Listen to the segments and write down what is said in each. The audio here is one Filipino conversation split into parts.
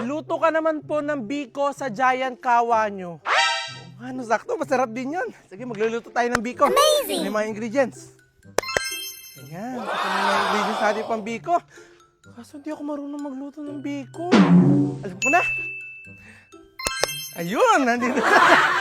Luto ka naman po ng biko sa giant kawa nyo. Ano, sakto, masarap din yun. Sige, magluluto tayo ng biko. Amazing! Ano yung mga ingredients? Ayan, ito na yung mga ingredients natin pang biko. Kaso hindi ako marunong magluto ng biko. Alam ko na. Ayun, nandito.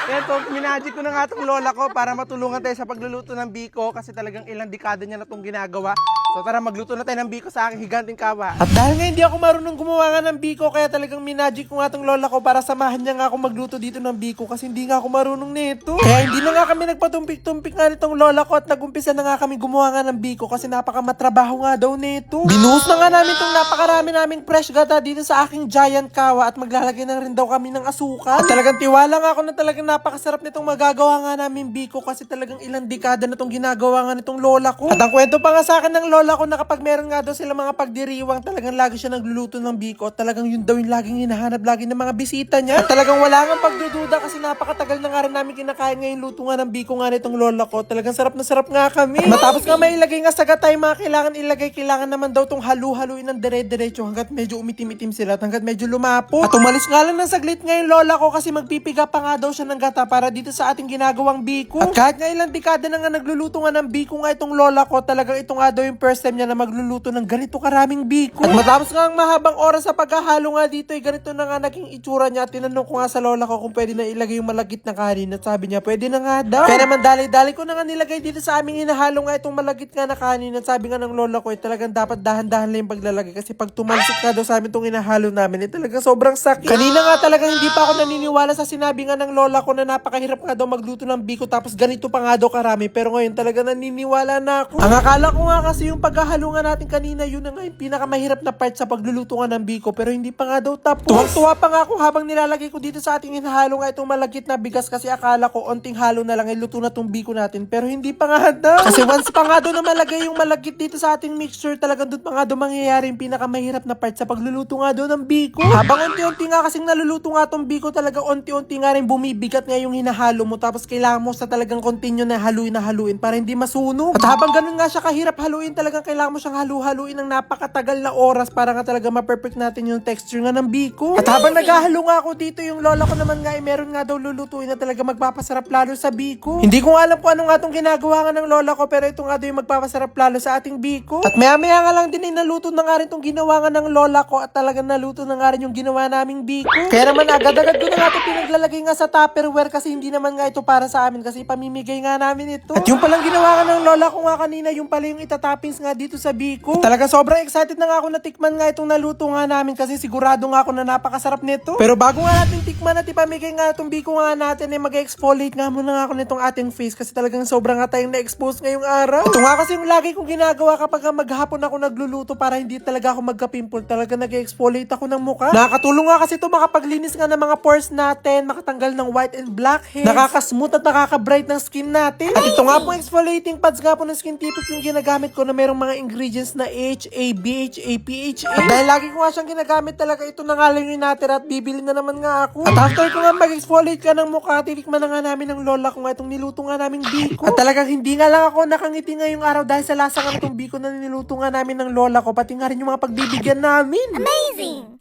Ito, minagic ko na nga itong lola ko para matulungan tayo sa pagluluto ng biko kasi talagang ilang dekada niya na itong ginagawa. So tara, magluto na tayo ng biko sa aking higanting kawa. At dahil nga hindi ako marunong gumawa nga ng biko, kaya talagang minagic ko nga itong lola ko para samahan niya nga ako magluto dito ng biko kasi hindi nga ako marunong nito. Kaya hindi na nga kami nagpatumpik-tumpik nga nitong lola ko at nagumpisa na nga kami gumawa nga ng biko kasi napakamatrabaho nga daw nito. Binuhos na nga namin itong napakarami naming fresh gata dito sa aking giant kawa at maglalagay na rin daw kami ng asukal. At talagang tiwala nga ako na talagang napakasarap nitong magagawa nga namin biko kasi talagang ilang dekada na itong ginagawa nga nitong lola ko. At ang kwento pa nga sa akin ng lola ko na kapag meron nga daw sila mga pagdiriwang, talagang lagi siya nagluluto ng biko at talagang yun daw yung laging hinahanap lagi ng mga bisita niya. At talagang wala nga pagdududa kasi napakatagal na nga rin namin kinakain ngayon luto nga ng biko nga nitong lola ko. Talagang sarap na sarap nga kami. At matapos nga may ilagay nga sa gatay mga kailangan ilagay, kailangan naman daw tong halu-haluin ng dire-diretso hanggat medyo umitim-itim sila at hanggat medyo lumapot. At umalis nga lang ng saglit ngayon lola ko kasi magpipiga pa nga daw siya ng gata para dito sa ating ginagawang biko. At kahit nga ilang dekada na nga nagluluto nga ng biko nga itong lola ko, talagang ito nga daw yung first time niya na magluluto ng ganito karaming biko. At matapos nga ang mahabang oras sa paghahalo nga dito ay ganito na nga naging itsura niya. At tinanong ko nga sa lola ko kung pwede na ilagay yung malagkit na kanin at sabi niya pwede na nga daw. Kaya naman dali-dali ko na nga nilagay dito sa aming hinahalo nga itong malagkit nga na kanin at sabi nga ng lola ko ay talagang dapat dahan-dahan lang yung paglalagay kasi pag tumalsik ka daw sa amin itong hinahalo namin ay talagang sobrang sakit. Kanina nga talagang hindi pa ako naniniwala sa sinabi nga ng lola ko na napakahirap nga daw magluto ng biko tapos ganito pa nga daw karami, pero ngayon talaga naniniwala na ako. Ang akala ko nga kasi yung paghahalo nga natin kanina yun na nga yung pinakamahirap na part sa pagluluto nga ng biko, pero hindi pa nga daw tapos. Tuwang-tuwa pa nga ako habang nilalagay ko dito sa ating hinahalo nga itong malagkit na bigas kasi akala ko onting halo na lang ay luto na tong biko natin, pero hindi pa nga daw. Kasi once pa nga daw na malagay yung malagkit dito sa ating mixture, talagang doon pa nga daw mangyayari yung pinakamahirap na part sa pagluluto nga daw ng biko. Habang unti-unti nga kasing naluluto nga tong biko, talaga unti-unti nga rin bumibigat nga yung hinahalo mo tapos kailangan mo sa talagang continue na haluin para hindi masunog. At habang ganun nga siya kahirap haluin, talagang kailangan mo siyang halu-haluin ng napakatagal na oras para nga talaga ma-perfect natin yung texture nga ng biko. At habang naghahalo nga ako dito, yung lola ko naman nga ay meron nga daw lulutuin na talaga magpapasarap lalo sa biko. Hindi ko alam kung ano nga itong ginagawa nga ng lola ko, pero ito nga daw yung magpapasarap lalo sa ating biko. At maya-maya nga lang din ay naluto na nga rin itong ginawa nga ng lola ko at talagang naluto na nga rin yung ginawa naming biko. Kaya naman agad-agad ko na nga ito pinaglalagay nga sa Tupperware kasi hindi naman nga ito para sa amin kasi pamimigay nga namin ito. At yung palang ginawa nga ng lola ko nga kanina, yung pala yung itatoppings nga dito sa biko. Talaga sobrang excited na nga ako na tikman nga itong naluto nga namin kasi sigurado nga ako na napakasarap nito. Pero bago nga natin tikman at ipamigay nga itong biko nga natin ay mag-exfoliate nga muna nga ako nitong ating face kasi talagang sobrang nga tayong na-expose ngayong araw. Ito nga kasi yung lagi kong ginagawa kapag maghapon ako nagluluto para hindi talaga ako magka-pimple. Talaga nag-exfoliate ako ng mukha. Nakakatulong nga kasi ito makapaglinis nga ng mga pores natin, makatanggal ng white and blackheads, nakaka-smooth at nakaka-bright ng skin natin. At ito nga po exfoliating pads nga po ng Skin Tipik yung ginagamit ko na merong mga ingredients na HA, BHA, PHA. At dahil lagi ko nga siyang ginagamit talaga, ito na nga lang yung natira at bibili na naman nga ako. At after ko nga mag-exfoliate ka ng mukha, titikman na nga namin ng lola ko nga itong niluto nga naming biko. At talagang hindi nga lang ako nakangiti ngayong araw dahil sa lasa nga itong biko na niluto nga namin ng lola ko, pati nga rin yung mga pagbibigyan namin. Amazing!